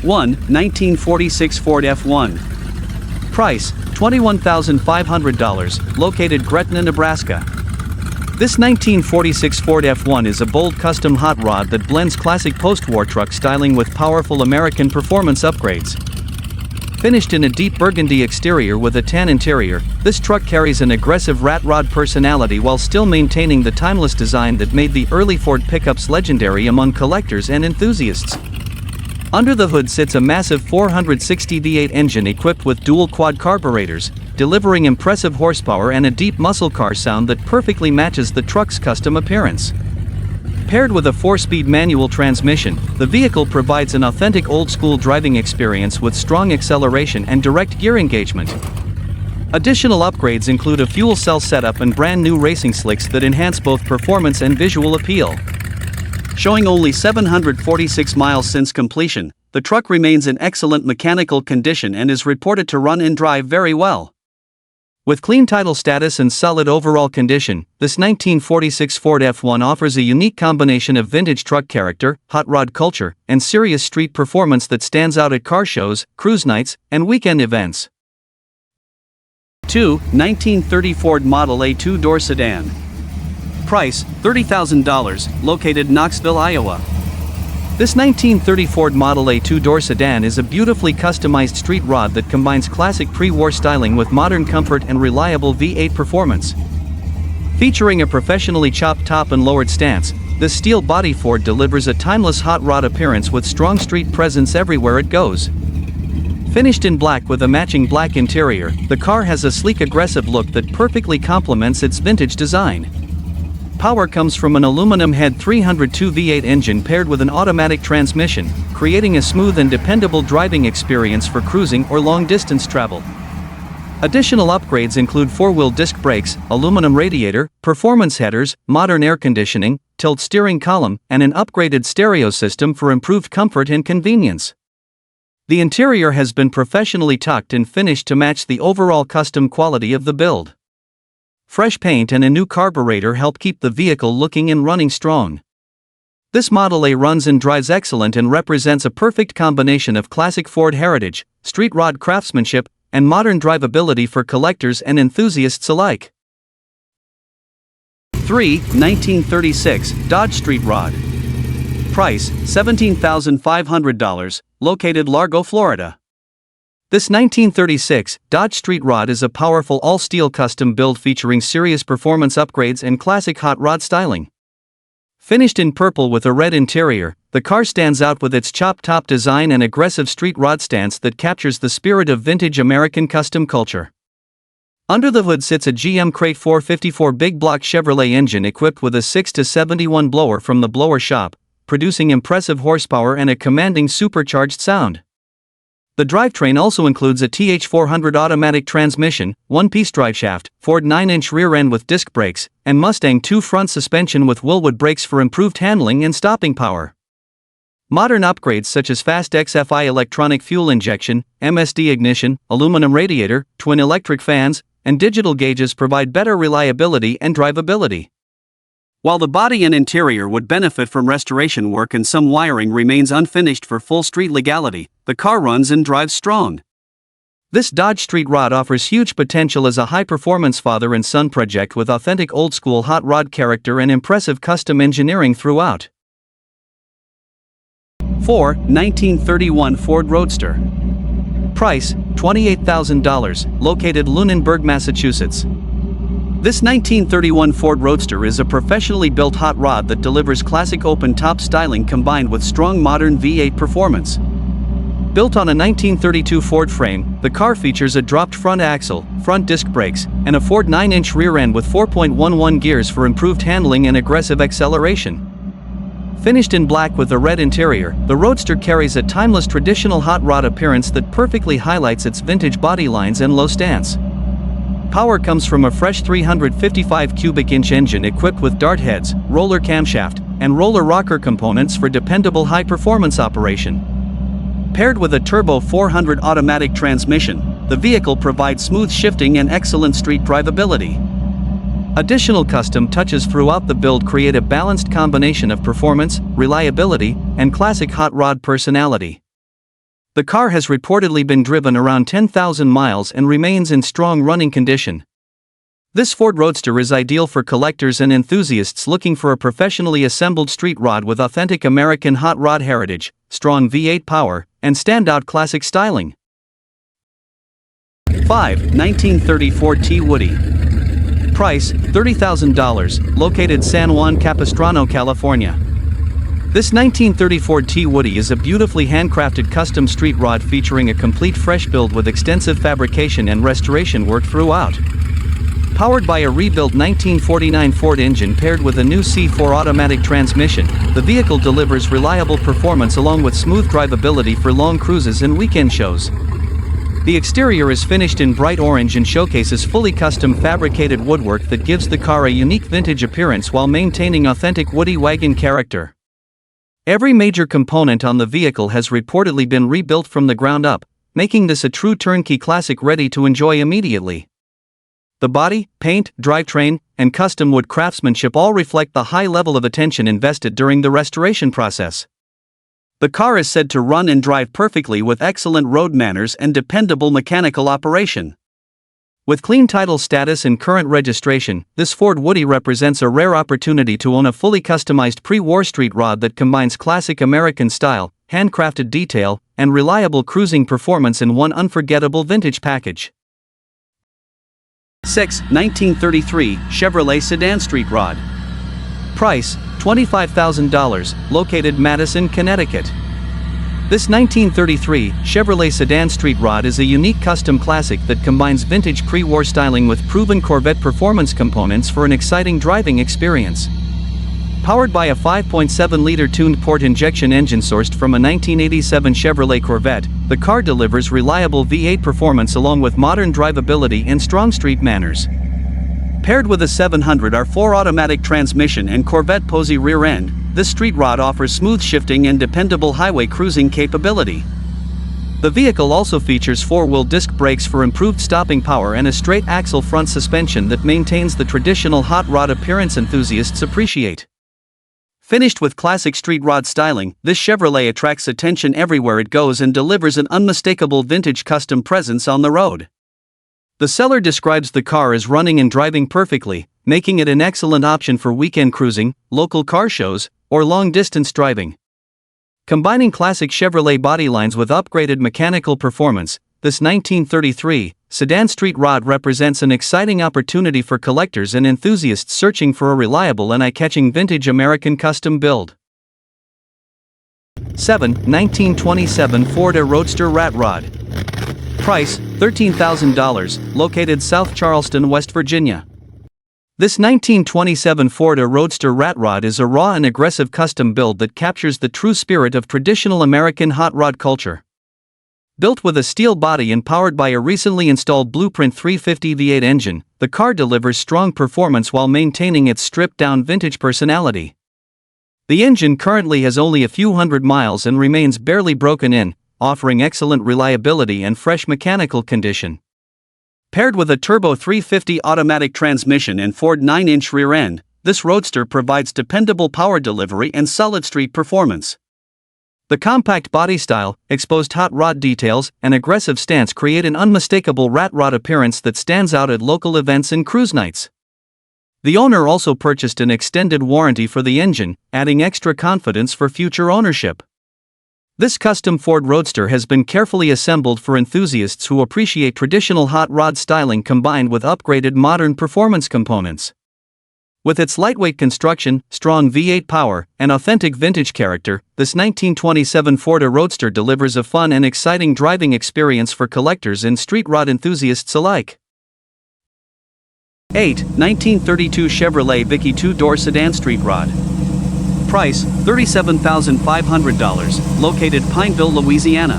1. 1946 Ford F1. Price, $21,500, located Gretna, Nebraska. This 1946 Ford F1 is a bold custom hot rod that blends classic post-war truck styling with powerful American performance upgrades. Finished in a deep burgundy exterior with a tan interior, this truck carries an aggressive rat rod personality while still maintaining the timeless design that made the early Ford pickups legendary among collectors and enthusiasts. Under the hood sits a massive 460 V8 engine equipped with dual quad carburetors, delivering impressive horsepower and a deep muscle car sound that perfectly matches the truck's custom appearance. Paired with a 4-speed manual transmission, the vehicle provides an authentic old-school driving experience with strong acceleration and direct gear engagement. Additional upgrades include a fuel cell setup and brand new racing slicks that enhance both performance and visual appeal. Showing only 746 miles since completion, the truck remains in excellent mechanical condition and is reported to run and drive very well. With clean title status and solid overall condition, this 1946 Ford F1 offers a unique combination of vintage truck character, hot rod culture, and serious street performance that stands out at car shows, cruise nights, and weekend events. 2. 1930 Ford Model A two-door sedan. Price, $30,000, located Knoxville, Iowa. This 1930 Ford Model A two-door sedan is a beautifully customized street rod that combines classic pre-war styling with modern comfort and reliable V8 performance. Featuring a professionally chopped top and lowered stance, this steel body Ford delivers a timeless hot rod appearance with strong street presence everywhere it goes. Finished in black with a matching black interior, the car has a sleek aggressive look that perfectly complements its vintage design. Power comes from an aluminum head 302 V8 engine paired with an automatic transmission, creating a smooth and dependable driving experience for cruising or long-distance travel. Additional upgrades include 4-wheel disc brakes, aluminum radiator, performance headers, modern air conditioning, tilt steering column, and an upgraded stereo system for improved comfort and convenience. The interior has been professionally tucked and finished to match the overall custom quality of the build. Fresh paint and a new carburetor help keep the vehicle looking and running strong. This Model A runs and drives excellent and represents a perfect combination of classic Ford heritage, street rod craftsmanship, and modern drivability for collectors and enthusiasts alike. 3. 1936 Dodge Street Rod. Price, $17,500, located Largo, Florida. This 1936 Dodge Street Rod is a powerful all-steel custom build featuring serious performance upgrades and classic hot rod styling. Finished in purple with a red interior, the car stands out with its chopped top design and aggressive street rod stance that captures the spirit of vintage American custom culture. Under the hood sits a GM Crate 454 big block Chevrolet engine equipped with a 6-71 blower from the blower shop, producing impressive horsepower and a commanding supercharged sound. The drivetrain also includes a TH400 automatic transmission, one-piece driveshaft, Ford 9-inch rear end with disc brakes, and Mustang 2 front suspension with Willwood brakes for improved handling and stopping power. Modern upgrades such as fast XFI electronic fuel injection, MSD ignition, aluminum radiator, twin electric fans, and digital gauges provide better reliability and drivability. While the body and interior would benefit from restoration work and some wiring remains unfinished for full street legality, the car runs and drives strong. This Dodge Street Rod offers huge potential as a high-performance father and son project with authentic old-school hot rod character and impressive custom engineering throughout. 4. 1931 Ford Roadster. Price, $28,000, located Lunenburg, Massachusetts. This 1931 Ford Roadster is a professionally built hot rod that delivers classic open-top styling combined with strong modern V8 performance. Built on a 1932 Ford frame, the car features a dropped front axle, front disc brakes, and a Ford 9-inch rear end with 4.11 gears for improved handling and aggressive acceleration. Finished in black with a red interior, the Roadster carries a timeless traditional hot rod appearance that perfectly highlights its vintage body lines and low stance. Power comes from a fresh 355 cubic inch engine equipped with dart heads, roller camshaft, and roller rocker components for dependable high-performance operation. Paired with a turbo 400 automatic transmission, the vehicle provides smooth shifting and excellent street drivability. Additional custom touches throughout the build create a balanced combination of performance, reliability, and classic hot rod personality. The car has reportedly been driven around 10,000 miles and remains in strong running condition. This Ford Roadster is ideal for collectors and enthusiasts looking for a professionally assembled street rod with authentic American hot rod heritage, strong V8 power, and standout classic styling. 5. 1934 T Woody. Price, $30,000, located San Juan Capistrano, California. This 1934 T Woody is a beautifully handcrafted custom street rod featuring a complete fresh build with extensive fabrication and restoration work throughout. Powered by a rebuilt 1949 Ford engine paired with a new C4 automatic transmission, the vehicle delivers reliable performance along with smooth drivability for long cruises and weekend shows. The exterior is finished in bright orange and showcases fully custom fabricated woodwork that gives the car a unique vintage appearance while maintaining authentic Woody wagon character. Every major component on the vehicle has reportedly been rebuilt from the ground up, making this a true turnkey classic ready to enjoy immediately. The body, paint, drivetrain, and custom wood craftsmanship all reflect the high level of attention invested during the restoration process. The car is said to run and drive perfectly with excellent road manners and dependable mechanical operation. With clean title status and current registration, this Ford Woody represents a rare opportunity to own a fully customized pre-war street rod that combines classic American style, handcrafted detail, and reliable cruising performance in one unforgettable vintage package. 6. 1933 Chevrolet Sedan Street Rod. Price, $25,000, located Madison, Connecticut. This 1933 Chevrolet Sedan Street Rod is a unique custom classic that combines vintage pre-war styling with proven Corvette performance components for an exciting driving experience. Powered by a 5.7-liter tuned port injection engine sourced from a 1987 Chevrolet Corvette, the car delivers reliable V8 performance along with modern drivability and strong street manners. Paired with a 700R4 automatic transmission and Corvette Posey rear end, this street rod offers smooth shifting and dependable highway cruising capability. The vehicle also features four-wheel disc brakes for improved stopping power and a straight-axle front suspension that maintains the traditional hot rod appearance enthusiasts appreciate. Finished with classic street rod styling, this Chevrolet attracts attention everywhere it goes and delivers an unmistakable vintage custom presence on the road. The seller describes the car as running and driving perfectly, making it an excellent option for weekend cruising, local car shows, or long-distance driving. Combining classic Chevrolet bodylines with upgraded mechanical performance, this 1933 sedan street rod represents an exciting opportunity for collectors and enthusiasts searching for a reliable and eye-catching vintage American custom build. 7. 1927 Ford Roadster Rat Rod. Price, $13,000, located South Charleston, West Virginia. This 1927 Ford Roadster Rat Rod is a raw and aggressive custom build that captures the true spirit of traditional American hot rod culture. Built with a steel body and powered by a recently installed Blueprint 350 V8 engine, the car delivers strong performance while maintaining its stripped-down vintage personality. The engine currently has only a few hundred miles and remains barely broken in, offering excellent reliability and fresh mechanical condition. Paired with a turbo 350 automatic transmission and Ford 9-inch rear end, this Roadster provides dependable power delivery and solid street performance. The compact body style, exposed hot rod details, and aggressive stance create an unmistakable rat rod appearance that stands out at local events and cruise nights. The owner also purchased an extended warranty for the engine, adding extra confidence for future ownership. This custom Ford Roadster has been carefully assembled for enthusiasts who appreciate traditional hot rod styling combined with upgraded modern performance components. With its lightweight construction, strong V8 power, and authentic vintage character, this 1927 Ford Roadster delivers a fun and exciting driving experience for collectors and street rod enthusiasts alike. 8. 1932 Chevrolet Vicky 2-door sedan street rod. Price, $37,500, located Pineville, Louisiana.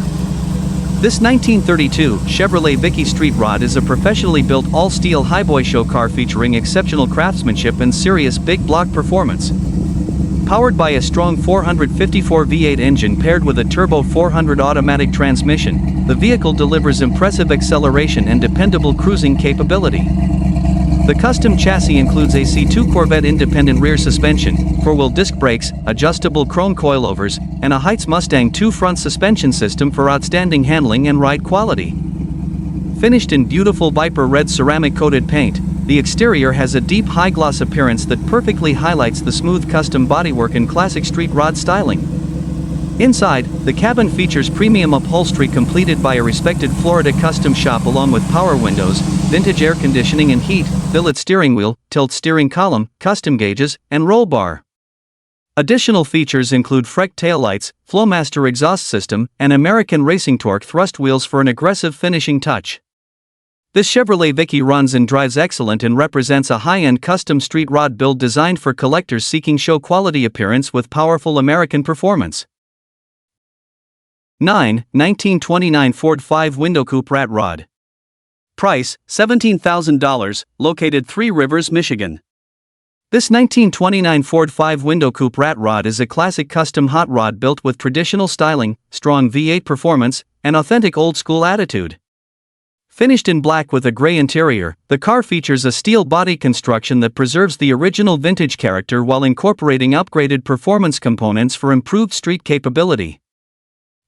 This 1932 Chevrolet Vicky street rod is a professionally built all-steel highboy show car featuring exceptional craftsmanship and serious big block performance. Powered by a strong 454 V8 engine paired with a turbo 400 automatic transmission, the vehicle delivers impressive acceleration and dependable cruising capability. The custom chassis includes a C2 Corvette independent rear suspension, four-wheel disc brakes, adjustable chrome coilovers, and a Heights Mustang 2 front suspension system for outstanding handling and ride quality. Finished in beautiful Viper red ceramic-coated paint, the exterior has a deep high-gloss appearance that perfectly highlights the smooth custom bodywork and classic street rod styling. Inside, the cabin features premium upholstery completed by a respected Florida custom shop along with power windows, vintage air conditioning and heat, billet steering wheel, tilt steering column, custom gauges, and roll bar. Additional features include Freck taillights, Flowmaster exhaust system, and American Racing Torque thrust wheels for an aggressive finishing touch. This Chevrolet Vicky runs and drives excellent and represents a high-end custom street rod build designed for collectors seeking show-quality appearance with powerful American performance. 9. 1929 Ford 5-window coupe rat rod. Price, $17,000, located 3 Rivers, Michigan. This 1929 Ford 5-window coupe rat rod is a classic custom hot rod built with traditional styling, strong V8 performance, and authentic old-school attitude. Finished in black with a gray interior, the car features a steel body construction that preserves the original vintage character while incorporating upgraded performance components for improved street capability.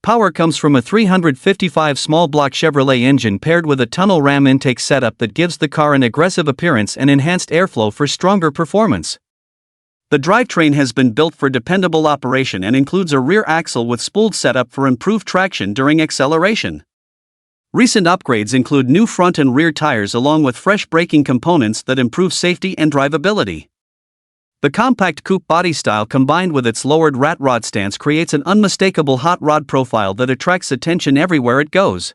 Power comes from a 355 small-block Chevrolet engine paired with a tunnel ram intake setup that gives the car an aggressive appearance and enhanced airflow for stronger performance. The drivetrain has been built for dependable operation and includes a rear axle with spooled setup for improved traction during acceleration. Recent upgrades include new front and rear tires along with fresh braking components that improve safety and drivability. The compact coupe body style combined with its lowered rat rod stance creates an unmistakable hot rod profile that attracts attention everywhere it goes.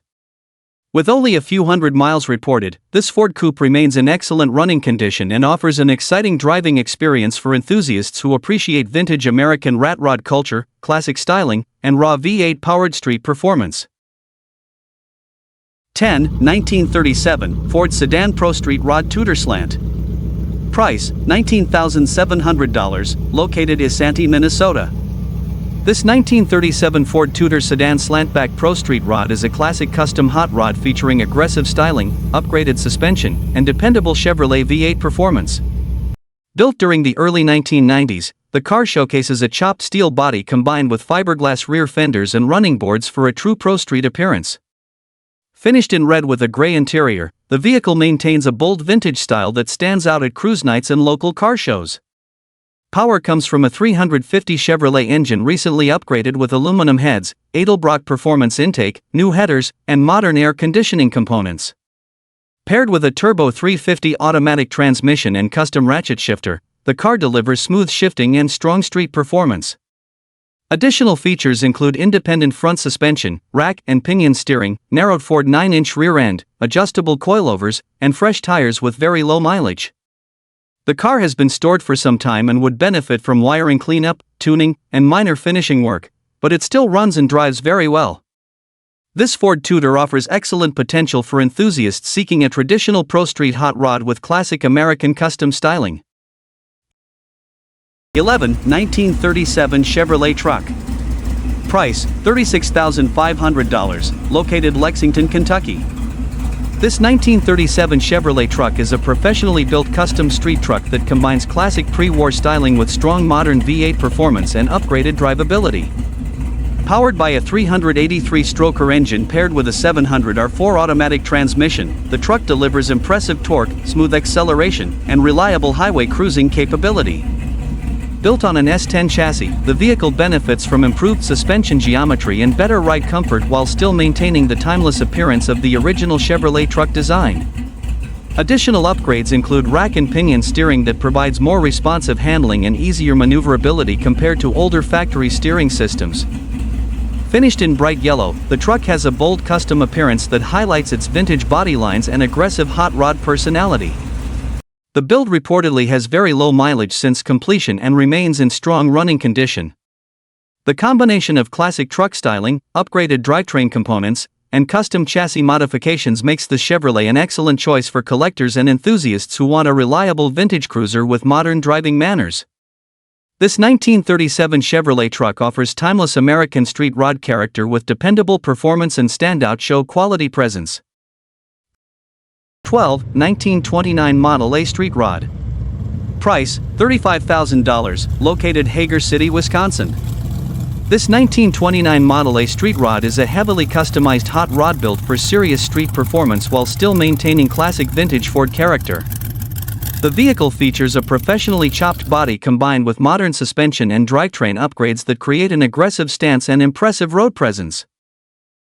With only a few hundred miles reported, this Ford coupe remains in excellent running condition and offers an exciting driving experience for enthusiasts who appreciate vintage American rat rod culture, classic styling, and raw V8 powered street performance. 10. 1937 Ford Sedan Pro Street Rod Tudor Slant. Price, $19,700, located in Isanti, Minnesota. This 1937 Ford Tudor Sedan Slantback Pro Street Rod is a classic custom hot rod featuring aggressive styling, upgraded suspension, and dependable Chevrolet V8 performance. Built during the early 1990s, the car showcases a chopped steel body combined with fiberglass rear fenders and running boards for a true pro street appearance. Finished in red with a gray interior, the vehicle maintains a bold vintage style that stands out at cruise nights and local car shows. Power comes from a 350 Chevrolet engine recently upgraded with aluminum heads, Edelbrock performance intake, new headers, and modern air conditioning components. Paired with a turbo 350 automatic transmission and custom ratchet shifter, the car delivers smooth shifting and strong street performance. Additional features include independent front suspension, rack and pinion steering, narrowed Ford 9-inch rear end, adjustable coilovers, and fresh tires with very low mileage. The car has been stored for some time and would benefit from wiring cleanup, tuning, and minor finishing work, but it still runs and drives very well. This Ford Tudor offers excellent potential for enthusiasts seeking a traditional pro street hot rod with classic American custom styling. 11. 1937 Chevrolet Truck. Price, $36,500, located Lexington, Kentucky. This 1937 Chevrolet truck is a professionally built custom street truck that combines classic pre-war styling with strong modern V8 performance and upgraded drivability. Powered by a 383-stroker engine paired with a 700R4 automatic transmission, the truck delivers impressive torque, smooth acceleration, and reliable highway cruising capability. Built on an S10 chassis, the vehicle benefits from improved suspension geometry and better ride comfort while still maintaining the timeless appearance of the original Chevrolet truck design. Additional upgrades include rack and pinion steering that provides more responsive handling and easier maneuverability compared to older factory steering systems. Finished in bright yellow, the truck has a bold custom appearance that highlights its vintage body lines and aggressive hot rod personality. The build reportedly has very low mileage since completion and remains in strong running condition. The combination of classic truck styling, upgraded drivetrain components, and custom chassis modifications makes the Chevrolet an excellent choice for collectors and enthusiasts who want a reliable vintage cruiser with modern driving manners. This 1937 Chevrolet truck offers timeless American street rod character with dependable performance and standout show quality presence. 12, 1929 Model A Street Rod. Price, $35,000, located Hager City, Wisconsin. This 1929 Model A Street Rod is a heavily customized hot rod built for serious street performance while still maintaining classic vintage Ford character. The vehicle features a professionally chopped body combined with modern suspension and drivetrain upgrades that create an aggressive stance and impressive road presence.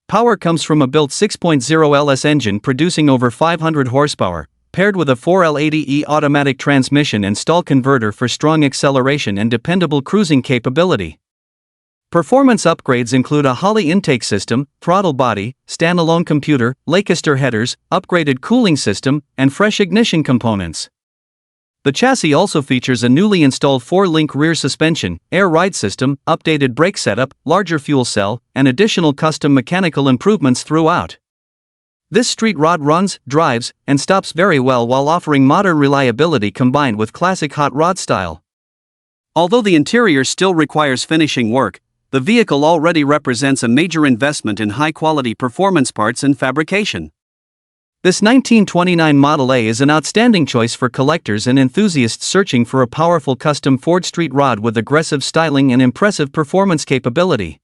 Power comes from a built 6.0 LS engine producing over 500 horsepower, paired with a 4L80E automatic transmission and stall converter for strong acceleration and dependable cruising capability. Performance upgrades include a Holley intake system, throttle body, standalone computer, Lancaster headers, upgraded cooling system, and fresh ignition components. The chassis also features a newly installed 4-link rear suspension, air ride system, updated brake setup, larger fuel cell, and additional custom mechanical improvements throughout. This street rod runs, drives, and stops very well while offering modern reliability combined with classic hot rod style. Although the interior still requires finishing work, the vehicle already represents a major investment in high-quality performance parts and fabrication. This 1929 Model A is an outstanding choice for collectors and enthusiasts searching for a powerful custom Ford street rod with aggressive styling and impressive performance capability.